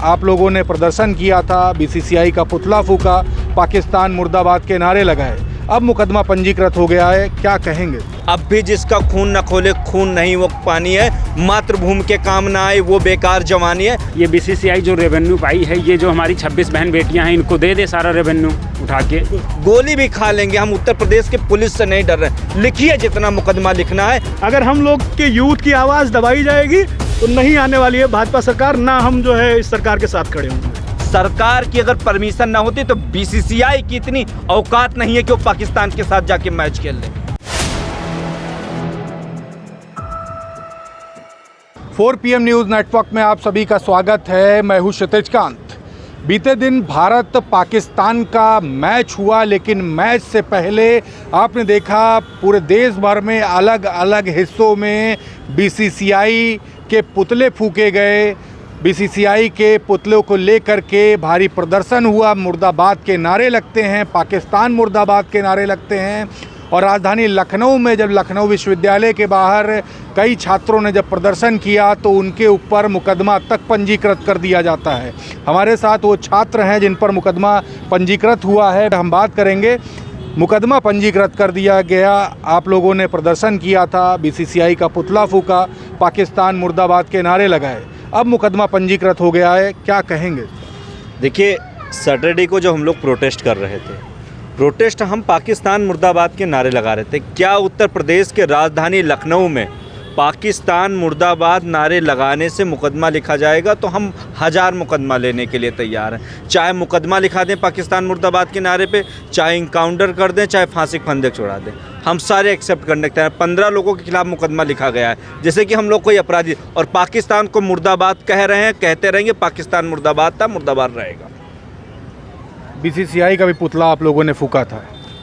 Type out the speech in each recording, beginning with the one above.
आप लोगों ने प्रदर्शन किया था, बीसीसीआई का पुतला फूका, पाकिस्तान मुर्दाबाद के नारे लगाए, अब मुकदमा पंजीकृत हो गया है, क्या कहेंगे? अब भी जिसका खून न खोले खून नहीं वो पानी है, मातृभूमि के काम ना आए वो बेकार जवानी है। ये बीसीसीआई जो रेवेन्यू पाई है, ये जो हमारी 26 बहन बेटियां हैं, इनको दे दे सारा रेवेन्यू उठा के। गोली भी खा लेंगे, हम उत्तर प्रदेश के पुलिस से नहीं डर रहे। लिखिए जितना मुकदमा लिखना है। अगर हम लोग के यूथ की आवाज़ दबाई जाएगी तो नहीं आने वाली है भाजपा सरकार, ना हम जो है इस सरकार के साथ खड़े होंगे। सरकार की अगर परमिशन ना होती तो बीसीसीआई की इतनी औकात नहीं है कि वो पाकिस्तान के साथ जाके मैच खेल ले। 4 PM न्यूज़ नेटवर्क में आप सभी का स्वागत है। मैं हूं क्षितिज कांत। बीते दिन भारत पाकिस्तान का मैच हुआ, लेकिन मैच से पहले आपने देखा पूरे देश भर में अलग अलग हिस्सों में बीसीसीआई के पुतले फूके गए। बीसीसीआई के पुतलों को लेकर के भारी प्रदर्शन हुआ, मुर्दाबाद के नारे लगते हैं, पाकिस्तान मुर्दाबाद के नारे लगते हैं। और राजधानी लखनऊ में जब लखनऊ विश्वविद्यालय के बाहर कई छात्रों ने जब प्रदर्शन किया तो उनके ऊपर मुकदमा तक पंजीकृत कर दिया जाता है। हमारे साथ वो छात्र हैं जिन पर मुकदमा पंजीकृत हुआ है, हम बात करेंगे। मुकदमा पंजीकृत कर दिया गया, आप लोगों ने प्रदर्शन किया था, बीसीसीआई का पुतला फूका, पाकिस्तान मुर्दाबाद के नारे लगाए, अब मुकदमा पंजीकृत हो गया है, क्या कहेंगे? देखिए, सैटरडे को जो हम लोग प्रोटेस्ट कर रहे थे, प्रोटेस्ट हम पाकिस्तान मुर्दाबाद के नारे लगा रहे थे। क्या उत्तर प्रदेश के राजधानी लखनऊ में पाकिस्तान मुर्दाबाद नारे लगाने से मुकदमा लिखा जाएगा? तो हम 1000 मुकदमा लेने के लिए तैयार हैं। चाहे मुकदमा लिखा दें पाकिस्तान मुर्दाबाद के नारे पे, चाहे इनकाउंटर कर दें, चाहे फांसी के फंदे छोड़ा दें, हम सारे एक्सेप्ट करने के तैयार। 15 लोगों के खिलाफ मुकदमा लिखा गया है, जैसे कि हम लोग कोई अपराधी, और पाकिस्तान को मुर्दाबाद कह रहे हैं, कहते रहेंगे। पाकिस्तान मुर्दाबाद था, मुर्दाबाद रहेगा। बीसीसीआई का भी पुतला आप लोगों ने फूका था।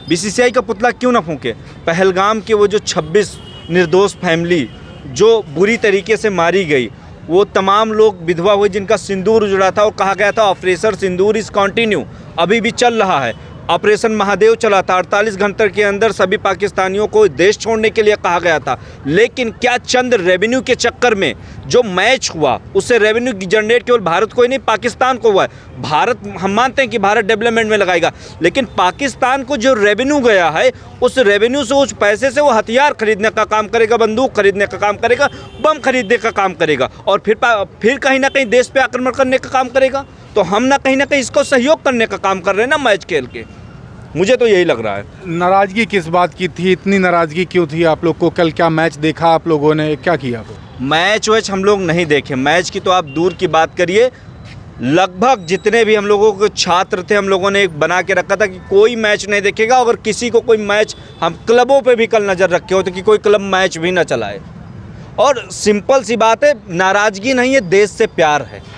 बीसीसीआई का पुतला क्यों ना फूके? पहलगाम के वो जो 26 निर्दोष फैमिली जो बुरी तरीके से मारी गई, वो तमाम लोग विधवा हुए जिनका सिंदूर उजड़ा था, और कहा गया था ऑपरेशन सिंदूर इज़ कंटिन्यू, अभी भी चल रहा है। ऑपरेशन महादेव चला था, 48 घंटे के अंदर सभी पाकिस्तानियों को देश छोड़ने के लिए कहा गया था। लेकिन क्या चंद रेवेन्यू के चक्कर में जो मैच हुआ, उससे रेवेन्यू जनरेट केवल भारत को ही नहीं, पाकिस्तान को हुआ है। भारत, हम मानते हैं कि भारत डेवलपमेंट में लगाएगा, लेकिन पाकिस्तान को जो रेवेन्यू गया है, उस रेवेन्यू से, उस पैसे से वो हथियार खरीदने का काम करेगा, बंदूक खरीदने का काम करेगा, बम खरीदने का काम करेगा, और फिर कहीं ना कहीं देश पे आक्रमण करने का काम करेगा। तो हम ना कहीं इसको सहयोग करने का काम कर रहे हैं ना मैच खेल के। मुझे तो यही लग रहा है। नाराज़गी किस बात की थी? इतनी नाराज़गी क्यों थी आप लोग को? कल क्या मैच देखा आप लोगों ने, क्या किया? मैच वैच हम लोग नहीं देखे। मैच की तो आप दूर की बात करिए, लगभग जितने भी हम लोगों के छात्र थे, हम लोगों ने एक बना के रखा था कि कोई मैच नहीं देखेगा। अगर किसी को कोई मैच, हम क्लबों पे भी कल नज़र रखे होते कि कोई क्लब मैच भी ना चलाए। और सिंपल सी बात है, नाराज़गी नहीं है, देश से प्यार है।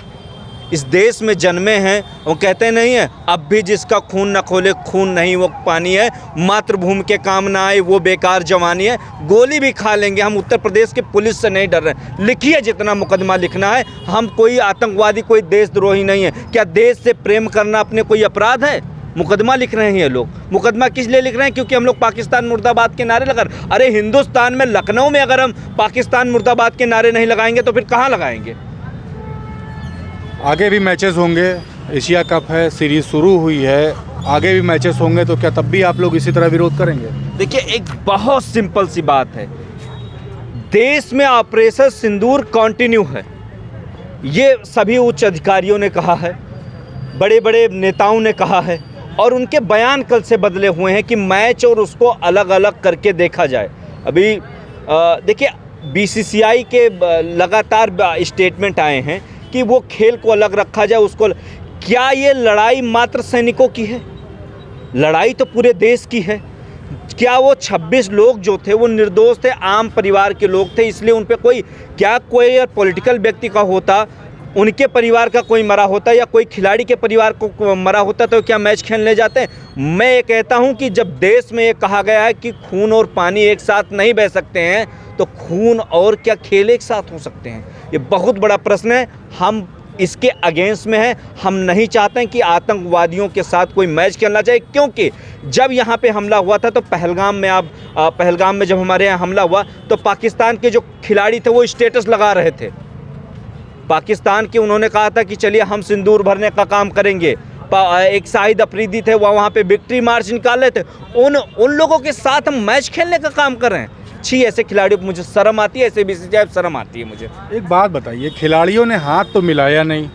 इस देश में जन्मे हैं, वो कहते नहीं है, अब भी जिसका खून न खोले खून नहीं वो पानी है, मातृभूमि के काम ना आए वो बेकार जवानी है। गोली भी खा लेंगे, हम उत्तर प्रदेश के पुलिस से नहीं डर रहे। लिखिए जितना मुकदमा लिखना है। हम कोई आतंकवादी, कोई देशद्रोही नहीं है। क्या देश से प्रेम करना अपने कोई अपराध है? मुकदमा लिख रहे हैं ये लोग। मुकदमा किस लिए लिख रहे हैं? क्योंकि हम लोग पाकिस्तान मुर्दाबाद के नारे लगा रहे। अरे हिंदुस्तान में, लखनऊ में अगर हम पाकिस्तान मुर्दाबाद के नारे नहीं लगाएंगे तो फिर कहाँ लगाएंगे? आगे भी मैचेस होंगे, एशिया कप है, सीरीज शुरू हुई है, आगे भी मैचेस होंगे, तो क्या तब भी आप लोग इसी तरह विरोध करेंगे? देखिए, एक बहुत सिंपल सी बात है, देश में ऑपरेशन सिंदूर कंटिन्यू है। ये सभी उच्च अधिकारियों ने कहा है, बड़े बड़े नेताओं ने कहा है, और उनके बयान कल से बदले हुए हैं कि मैच और उसको अलग अलग करके देखा जाए। अभी देखिए, बीसीसीआई के लगातार स्टेटमेंट आए हैं कि वो खेल को अलग रखा जाए, उसको। क्या ये लड़ाई मात्र सैनिकों की है? लड़ाई तो पूरे देश की है। क्या वो 26 लोग जो थे वो निर्दोष थे, आम परिवार के लोग थे, इसलिए उन पे कोई पॉलिटिकल व्यक्ति का होता, उनके परिवार का कोई मरा होता, या कोई खिलाड़ी के परिवार को मरा होता, तो क्या मैच खेलने जाते हैं? मैं ये कहता हूं कि जब देश में ये कहा गया है कि खून और पानी एक साथ नहीं बह सकते हैं, तो खून और क्या खेल एक साथ हो सकते हैं? ये बहुत बड़ा प्रश्न है। हम इसके अगेंस्ट में हैं। हम नहीं चाहते हैं कि आतंकवादियों के साथ कोई मैच खेलना चाहिए, क्योंकि जब यहाँ पे हमला हुआ था तो पहलगाम में जब हमारे यहाँ हमला हुआ तो पाकिस्तान के जो खिलाड़ी थे वो स्टेटस लगा रहे थे पाकिस्तान के उन्होंने कहा था कि चलिए हम सिंदूर भरने का काम करेंगे। एक शाहिद अफरीदी थे, वो वहाँ पे विक्ट्री मार्च निकाले थे। उन लोगों के साथ हम मैच खेलने का काम कर रहे हैं। छी, ऐसे खिलाड़ियों पर मुझे शर्म आती है, ऐसे बीसीसीआई शर्म आती है मुझे। एक बात बताइए, खिलाड़ियों ने हाथ तो मिलाया नहीं,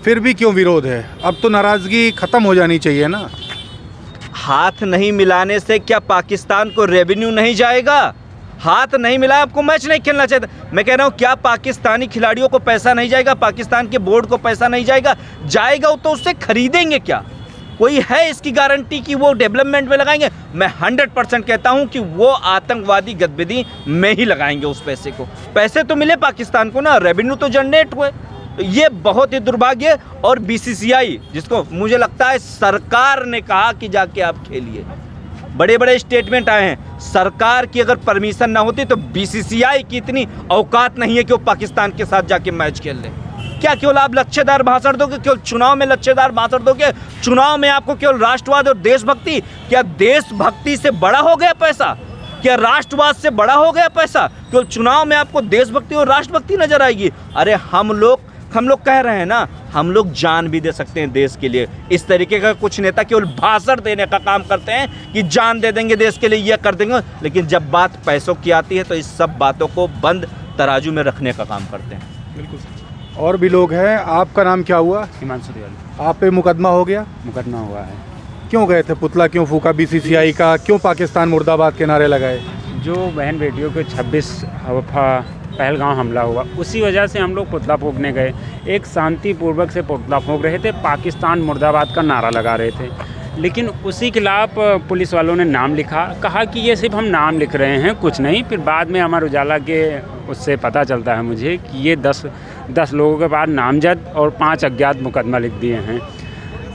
फिर भी क्यों विरोध है? अब तो नाराज़गी ख़त्म हो जानी चाहिए ना। हाथ नहीं मिलाने से क्या पाकिस्तान को रेवेन्यू नहीं जाएगा? हाथ नहीं मिलाया, आपको मैच नहीं खेलना चाहिए। मैं कह रहा हूँ, क्या पाकिस्तानी खिलाड़ियों को पैसा नहीं जाएगा? पाकिस्तान के बोर्ड को पैसा नहीं जाएगा? जाएगा तो उससे खरीदेंगे क्या? कोई है इसकी गारंटी कि वो डेवलपमेंट में लगाएंगे? मैं 100% कहता हूँ कि वो आतंकवादी गतिविधि में ही लगाएंगे उस पैसे को। पैसे तो मिले पाकिस्तान को ना, रेवेन्यू तो जनरेट हुए। ये बहुत ही दुर्भाग्य। और बीसीसीआई, जिसको मुझे लगता है सरकार ने कहा कि जाके आप खेलिए, बड़े बड़े स्टेटमेंट आए हैं। सरकार की अगर परमिशन ना होती तो बीसीसीआई की इतनी औकात नहीं है कि वो पाकिस्तान के साथ जाके मैच खेल ले। क्या केवल आप लच्छेदार भाषण दोगे? केवल चुनाव में लच्छेदार भाषण दोगे? चुनाव में आपको केवल राष्ट्रवाद और देशभक्ति? क्या देशभक्ति से बड़ा हो गया पैसा? क्या राष्ट्रवाद से बड़ा हो गया पैसा? केवल चुनाव में आपको देशभक्ति और राष्ट्रभक्ति नजर आएगी? अरे हम लोग कह रहे हैं ना, हम लोग जान भी दे सकते हैं देश के लिए। इस तरीके का कुछ नेता केवल भाषण देने का काम करते हैं कि जान दे देंगे देश के लिए, ये कर देंगे, लेकिन जब बात पैसों की आती है तो इस सब बातों को बंद तराजू में रखने का काम करते हैं। बिल्कुल। और भी लोग हैं। आपका नाम क्या हुआ? हिमांशु तिवारी। आप पे मुकदमा हो गया? मुकदमा हुआ है। क्यों गए थे? पुतला क्यों फूका बीसीसीआई का? क्यों पाकिस्तान मुर्दाबाद के नारे लगाए? जो बहन बेटियों के 26 पहलगांव हमला हुआ, उसी वजह से हम लोग पुतला फूकने गए। एक शांतिपूर्वक से पुतला फूक रहे थे, पाकिस्तान मुर्दाबाद का नारा लगा रहे थे, लेकिन उसी खिलाफ पुलिस वालों ने नाम लिखा, कहा कि ये सिर्फ हम नाम लिख रहे हैं, कुछ नहीं। फिर बाद में अमर उजाला के उससे पता चलता है मुझे कि ये 10 लोगों के बाद नामजद और 5 अज्ञात मुकदमा लिख दिए हैं।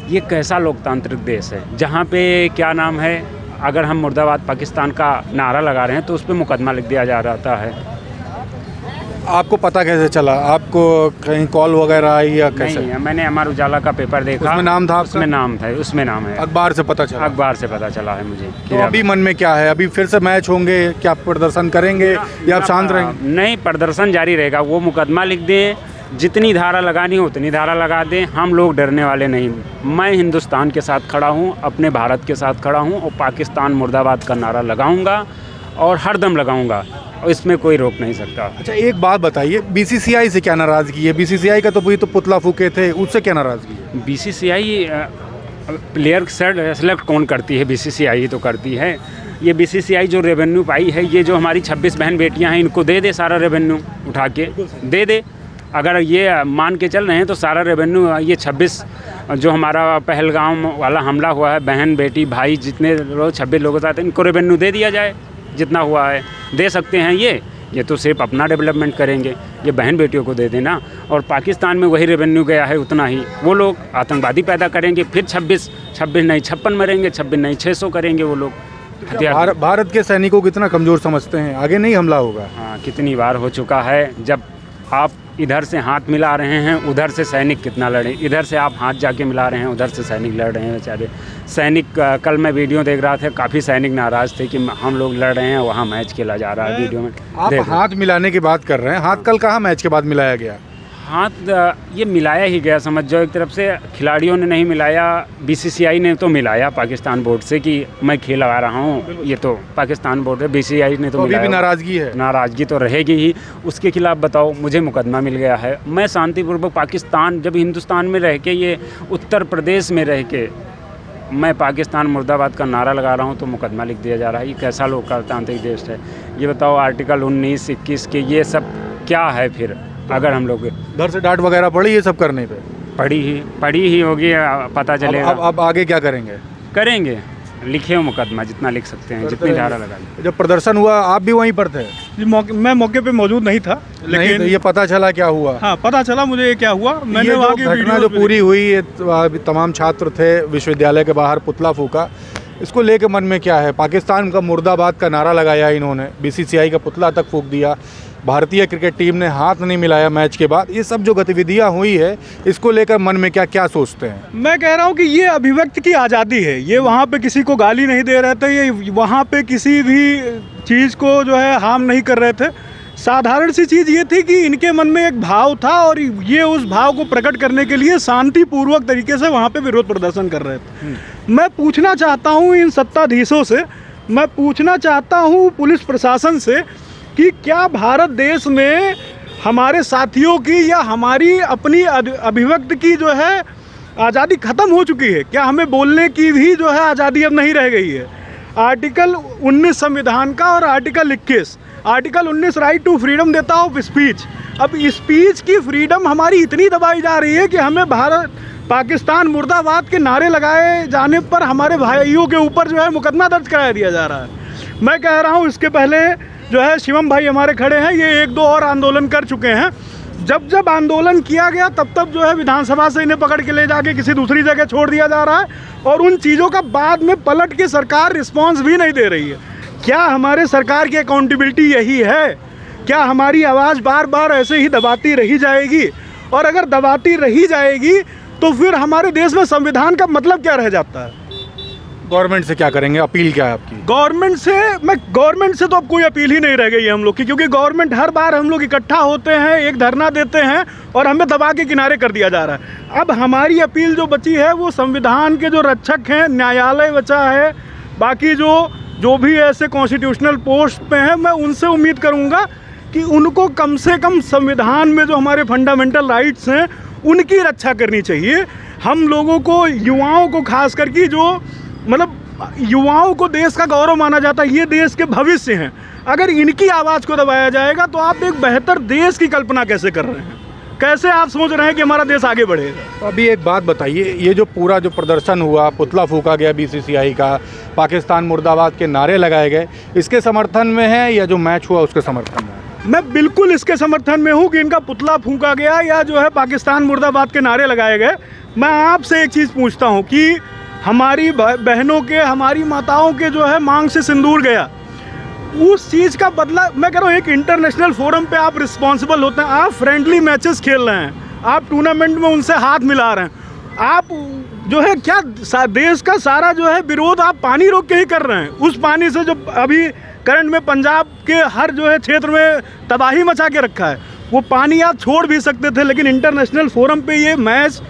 ये कैसा लोकतांत्रिक देश है जहाँ पे क्या नाम है, अगर हम मुर्दाबाद पाकिस्तान का नारा लगा रहे हैं तो उस पर मुकदमा लिख दिया जा रहा है। आपको पता कैसे चला? आपको कहीं कॉल वगैरह आई या कैसे? नहीं, मैंने अमर उजाला का पेपर देखा, उसमें नाम था आपका? उसमें नाम है। अखबार से पता चला? अखबार से पता चला है मुझे। तो अभी मन में क्या है? अभी फिर से मैच होंगे? क्या प्रदर्शन करेंगे या आप शांत रहेंगे? नहीं, प्रदर्शन जारी रहेगा। वो मुकदमा लिख दें, जितनी धारा लगानी हो उतनी धारा लगा दें, हम लोग डरने वाले नहीं। मैं हिंदुस्तान के साथ खड़ा हूँ, अपने भारत के साथ खड़ा हूँ, और पाकिस्तान मुर्दाबाद का नारा लगाऊंगा और हरदम लगाऊंगा, और इसमें कोई रोक नहीं सकता। अच्छा, एक बात बताइए, बीसीसीआई से क्या नाराज़गी है? बीसीसीआई का तो पूरी तो पुतला फूके थे, उससे क्या नाराज़गी है? बीसीसीआई प्लेयर सेलेक्ट कौन करती है? बीसीसीआई तो करती है। ये बीसीसीआई जो रेवेन्यू पाई है, ये जो हमारी 26 बहन बेटियां हैं, इनको दे दे सारा रेवेन्यू उठा के दे दे। अगर ये मान के चल रहे हैं तो सारा रेवेन्यू ये 26 जो हमारा पहलगाम वाला हमला हुआ है, बहन बेटी भाई जितने लोग 26 लोगों के साथ, इनको रेवेन्यू दे दिया जाए जितना हुआ है। दे सकते हैं ये तो सिर्फ अपना डेवलपमेंट करेंगे, ये बहन बेटियों को दे देना। और पाकिस्तान में वही रेवेन्यू गया है उतना ही, वो लोग आतंकवादी पैदा करेंगे, फिर 26 नहीं 56 मरेंगे, 26 नहीं 600 करेंगे वो लोग। भारत के सैनिकों को इतना कमज़ोर समझते हैं? आगे नहीं हमला होगा? हाँ, कितनी बार हो चुका है। जब आप इधर से हाथ मिला रहे हैं, उधर से सैनिक कितना लड़े, इधर से आप हाथ जाके मिला रहे हैं, उधर से सैनिक लड़ रहे हैं बेचारे। सैनिक कल मैं वीडियो देख रहा था, काफ़ी सैनिक नाराज़ थे कि हम लोग लड़ रहे हैं, वहाँ मैच खेला जा रहा है। वीडियो में आप हाथ मिलाने की बात कर रहे हैं, हाथ कल कहाँ मैच के बाद मिलाया गया? हाथ ये मिलाया ही गया, समझ जाओ। एक तरफ से खिलाड़ियों ने नहीं मिलाया, बीसीसीआई ने तो मिलाया पाकिस्तान बोर्ड से कि मैं खेल आ रहा हूँ, ये तो पाकिस्तान बोर्ड है। बीसीसीआई ने तो अभी भी नाराज़गी है? नाराज़गी तो रहेगी ही। उसके खिलाफ बताओ, मुझे मुकदमा मिल गया है। मैं शांतिपूर्वक पाकिस्तान, जब हिंदुस्तान में रह के, ये उत्तर प्रदेश में रह के मैं पाकिस्तान मुर्दाबाद का नारा लगा रहा हूँ तो मुकदमा लिख दिया जा रहा है। ये कैसा लोकतांत्रिक देश है? ये बताओ, आर्टिकल 19, 21 के ये सब क्या है फिर? अगर हम लोग घर से डांट वगैरह पड़ी ये सब करने पे? पड़ी ही होगी, पता चलेगा। अब आगे क्या करेंगे? लिखे हो मुकदमा, जितना लिख सकते हैं, जितनी धारा लगा ली। जब प्रदर्शन हुआ आप भी वहीं पर थे? मैं मौके पे मौजूद नहीं था, लेकिन तो ये पता चला क्या हुआ? हाँ, पता चला मुझे ये क्या हुआ। मैंने वहाँ की घटना जो पूरी हुई, ये तमाम छात्र थे, विश्वविद्यालय के बाहर पुतला फूका, इसको लेके मन में क्या है? पाकिस्तान का मुर्दाबाद का नारा लगाया इन्होंने, बीसीसीआई का पुतला तक फूक दिया, भारतीय क्रिकेट टीम ने हाथ नहीं मिलाया मैच के बाद। ये सब जो गतिविधियां हुई है, इसको लेकर मन में क्या सोचते हैं? मैं कह रहा हूँ कि ये अभिव्यक्ति की आज़ादी है। ये वहाँ पे किसी को गाली नहीं दे रहे थे, ये वहाँ पे किसी भी चीज़ को जो है हार्म नहीं कर रहे थे। साधारण सी चीज़ ये थी कि इनके मन में एक भाव था और ये उस भाव को प्रकट करने के लिए शांतिपूर्वक तरीके से वहाँ पे विरोध प्रदर्शन कर रहे थे। मैं पूछना चाहता हूँ इन सत्ताधीशों से, मैं पूछना चाहता हूँ पुलिस प्रशासन से कि क्या भारत देश में हमारे साथियों की या हमारी अपनी अभिव्यक्ति की जो है आज़ादी ख़त्म हो चुकी है? क्या हमें बोलने की भी जो है आज़ादी अब नहीं रह गई है? आर्टिकल 19 संविधान का और article 21, article 19 right to freedom देता ऑफ स्पीच। अब स्पीच की फ्रीडम हमारी इतनी दबाई जा रही है कि हमें भारत पाकिस्तान मुर्दाबाद के नारे लगाए जाने पर हमारे भाइयों के ऊपर जो है मुकदमा दर्ज करा दिया जा रहा है। मैं कह रहा हूँ इसके पहले जो है शिवम भाई हमारे खड़े हैं, ये 1-2 और आंदोलन कर चुके हैं। जब आंदोलन किया गया तब जो है विधानसभा से इन्हें पकड़ के ले जाके किसी दूसरी जगह छोड़ दिया जा रहा है और उन चीज़ों का बाद में पलट के सरकार रिस्पांस भी नहीं दे रही है। क्या हमारे सरकार की अकाउंटेबिलिटी यही है? क्या हमारी आवाज़ बार बार ऐसे ही दबाती रही जाएगी? और अगर दबाती रही जाएगी तो फिर हमारे देश में संविधान का मतलब क्या रह जाता है? गवर्नमेंट से क्या करेंगे, अपील क्या है आपकी? गवर्नमेंट से तो अब कोई अपील ही नहीं रह गई है हम लोग की, क्योंकि गवर्नमेंट हर बार हम लोग इकट्ठा होते हैं, एक धरना देते हैं और हमें दबा के किनारे कर दिया जा रहा है। अब हमारी अपील जो बची है वो संविधान के जो रक्षक हैं, न्यायालय बचा है, बाकी जो भी ऐसे कॉन्स्टिट्यूशनल पोस्ट पे हैं, मैं उनसे उम्मीद करूँगा कि उनको कम से कम संविधान में जो हमारे फंडामेंटल राइट्स हैं उनकी रक्षा करनी चाहिए। हम लोगों को, युवाओं को खास करके, जो मतलब युवाओं को देश का गौरव माना जाता है, ये देश के भविष्य हैं, अगर इनकी आवाज़ को दबाया जाएगा तो आप एक बेहतर देश की कल्पना कैसे कर रहे हैं? कैसे आप सोच रहे हैं कि हमारा देश आगे बढ़ेगा? अभी एक बात बताइए, ये जो पूरा जो प्रदर्शन हुआ, पुतला फूका गया बीसीसीआई का, पाकिस्तान मुर्दाबाद के नारे लगाए गए, इसके समर्थन में है या जो मैच हुआ उसके समर्थन में है? मैं बिल्कुल इसके समर्थन में हूँ कि इनका पुतला फूंका गया या जो है पाकिस्तान मुर्दाबाद के नारे लगाए गए। मैं आपसे एक चीज़ पूछता हूँ कि हमारी बहनों के, हमारी माताओं के जो है मांग से सिंदूर गया, उस चीज़ का बदला, मैं कह रहा हूँ एक इंटरनेशनल फोरम पे आप रिस्पॉन्सिबल होते हैं, आप फ्रेंडली मैचेस खेल रहे हैं, आप टूर्नामेंट में उनसे हाथ मिला रहे हैं, आप जो है क्या देश का सारा जो है विरोध आप पानी रोक के ही कर रहे हैं। उस पानी से जो अभी करंट में पंजाब के हर जो है क्षेत्र में तबाही मचा के रखा है, वो पानी आप छोड़ भी सकते थे, लेकिन इंटरनेशनल फोरम पे ये मैच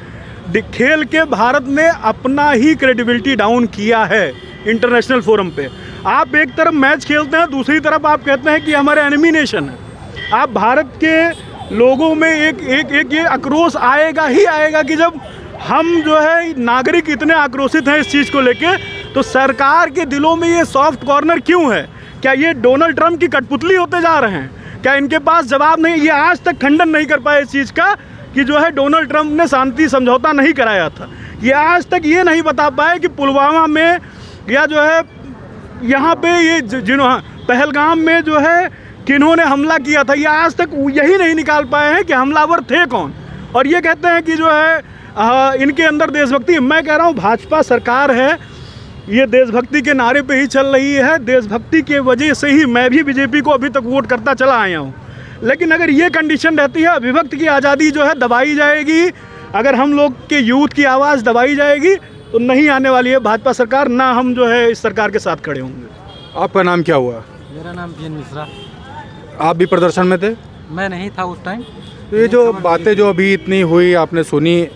खेल के भारत ने अपना ही क्रेडिबिलिटी डाउन किया है। इंटरनेशनल फोरम पे आप एक तरफ मैच खेलते हैं, दूसरी तरफ आप कहते हैं कि हमारे एनिमी नेशन है। आप भारत के लोगों में एक ये आक्रोश आएगा ही आएगा कि जब हम जो है नागरिक इतने आक्रोशित हैं इस चीज़ को लेके, तो सरकार के दिलों में ये सॉफ्ट कॉर्नर क्यों है? क्या ये डोनाल्ड ट्रंप की कठपुतली होते जा रहे हैं? क्या इनके पास जवाब नहीं? ये आज तक खंडन नहीं कर पाए इस चीज़ का कि जो है डोनाल्ड ट्रंप ने शांति समझौता नहीं कराया था। ये आज तक ये नहीं बता पाए कि पुलवामा में या जो है यहाँ पे ये पहलगाम में जो है किन्होंने हमला किया था, ये आज तक यही नहीं निकाल पाए हैं कि हमलावर थे कौन, और ये कहते हैं कि जो है इनके अंदर देशभक्ति। मैं कह रहा हूँ भाजपा सरकार है, ये देशभक्ति के नारे पे ही चल रही है। देशभक्ति के वजह से ही मैं भी बीजेपी को अभी तक वोट करता चला आया हूँ। लेकिन अगर ये कंडीशन रहती है, अभिव्यक्ति की आज़ादी जो है दबाई जाएगी, अगर हम लोग के यूथ की आवाज़ दबाई जाएगी तो नहीं आने वाली है भाजपा सरकार, ना हम जो है इस सरकार के साथ खड़े होंगे। आपका नाम क्या हुआ? मेरा नाम पीएन मिश्रा। आप भी प्रदर्शन में थे? मैं नहीं था उस टाइम। तो ये जो बातें जो अभी इतनी हुई आपने सुनी,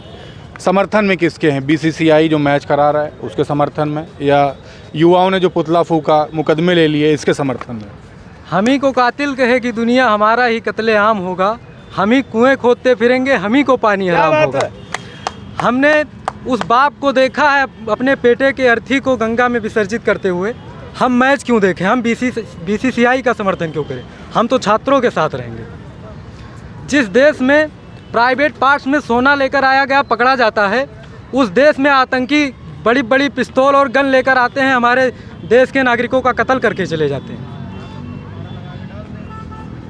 समर्थन में किसके हैं? बीसीसीआई जो मैच करा रहा है उसके समर्थन में, या युवाओं ने जो पुतला फूका, मुकदमे ले लिए, इसके समर्थन में? हम ही को कातिल कहे कि दुनिया हमारा ही कत्लेआम होगा, हम ही कुएं खोदते फिरेंगे, हम ही को पानी हराम होगा। हमने उस बाप को देखा है अपने बेटे के अर्थी को गंगा में विसर्जित करते हुए। हम मैच क्यों देखें? हम बीसीसीआई का समर्थन क्यों करें? हम तो छात्रों के साथ रहेंगे। जिस देश में प्राइवेट पार्ट्स में सोना लेकर आया गया पकड़ा जाता है, उस देश में आतंकी बड़ी बड़ी पिस्तौल और गन लेकर आते हैं, हमारे देश के नागरिकों का कत्ल करके चले जाते हैं।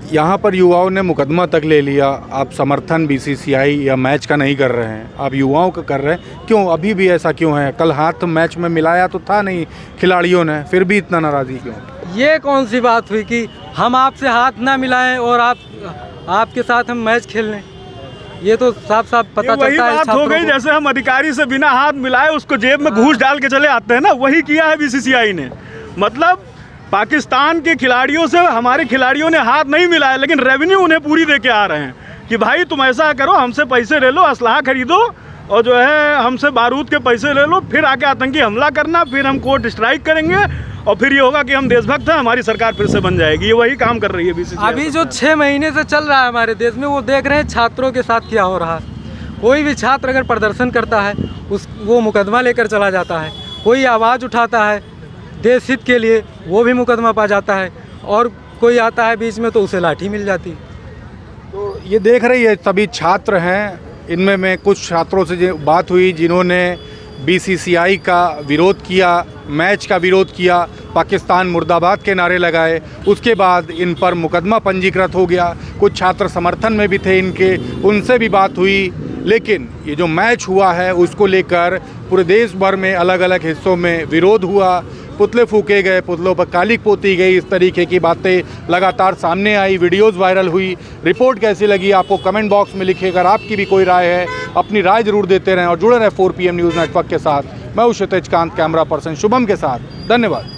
यहाँ पर युवाओं ने मुकदमा तक ले लिया, आप समर्थन बीसीसीआई या मैच का नहीं कर रहे हैं, आप युवाओं का कर रहे हैं, क्यों? अभी भी ऐसा क्यों है? कल हाथ मैच में मिलाया तो था नहीं खिलाड़ियों ने, फिर भी इतना नाराज़गी क्यों? ये कौन सी बात हुई कि हम आपसे हाथ ना मिलाएं और आपके साथ हम मैच खेल लें? ये तो साफ साफ पता चलता है। बात हो गई जैसे हम अधिकारी से बिना हाथ मिलाए उसको जेब में घूस डाल के चले आते हैं ना, वही किया है बीसीसीआई ने। मतलब पाकिस्तान के खिलाड़ियों से हमारे खिलाड़ियों ने हाथ नहीं मिलाया, लेकिन रेवेन्यू उन्हें पूरी दे के आ रहे हैं कि भाई तुम ऐसा करो, हमसे पैसे ले लो, असलहा खरीदो और जो है हमसे बारूद के पैसे ले लो, फिर आके आतंकी हमला करना, फिर हम कोर्ट स्ट्राइक करेंगे और फिर ये होगा कि हम देशभक्त हैं, हमारी सरकार फिर से बन जाएगी। ये वही काम कर रही है बीसीसीआई। अभी जो 6 महीने से चल रहा है हमारे देश में, वो देख रहे हैं छात्रों के साथ क्या हो रहा है। कोई भी छात्र अगर प्रदर्शन करता है वो मुकदमा लेकर चला जाता है, कोई आवाज़ उठाता है देश हित के लिए वो भी मुकदमा पा जाता है, और कोई आता है बीच में तो उसे लाठी मिल जाती। तो ये देख रही है सभी छात्र हैं, इनमें में कुछ छात्रों से बात हुई जिन्होंने बीसीसीआई का विरोध किया, मैच का विरोध किया, पाकिस्तान मुर्दाबाद के नारे लगाए। उसके बाद इन पर मुकदमा पंजीकृत हो गया। कुछ छात्र समर्थन में भी थे इनके, उनसे भी बात हुई। लेकिन ये जो मैच हुआ है उसको लेकर पूरे देश भर में अलग अलग हिस्सों में विरोध हुआ, पुतले फूके गए, पुतलों पर कालिक पोती गई, इस तरीके की बातें लगातार सामने आई, वीडियोस वायरल हुई। रिपोर्ट कैसी लगी आपको कमेंट बॉक्स में लिखिए। अगर आपकी भी कोई राय है अपनी राय जरूर देते रहें और जुड़े रहें 4 PM न्यूज़ नेटवर्क के साथ। मैं हूं क्षितिज कांत, कैमरा पर्सन शुभम के साथ। धन्यवाद।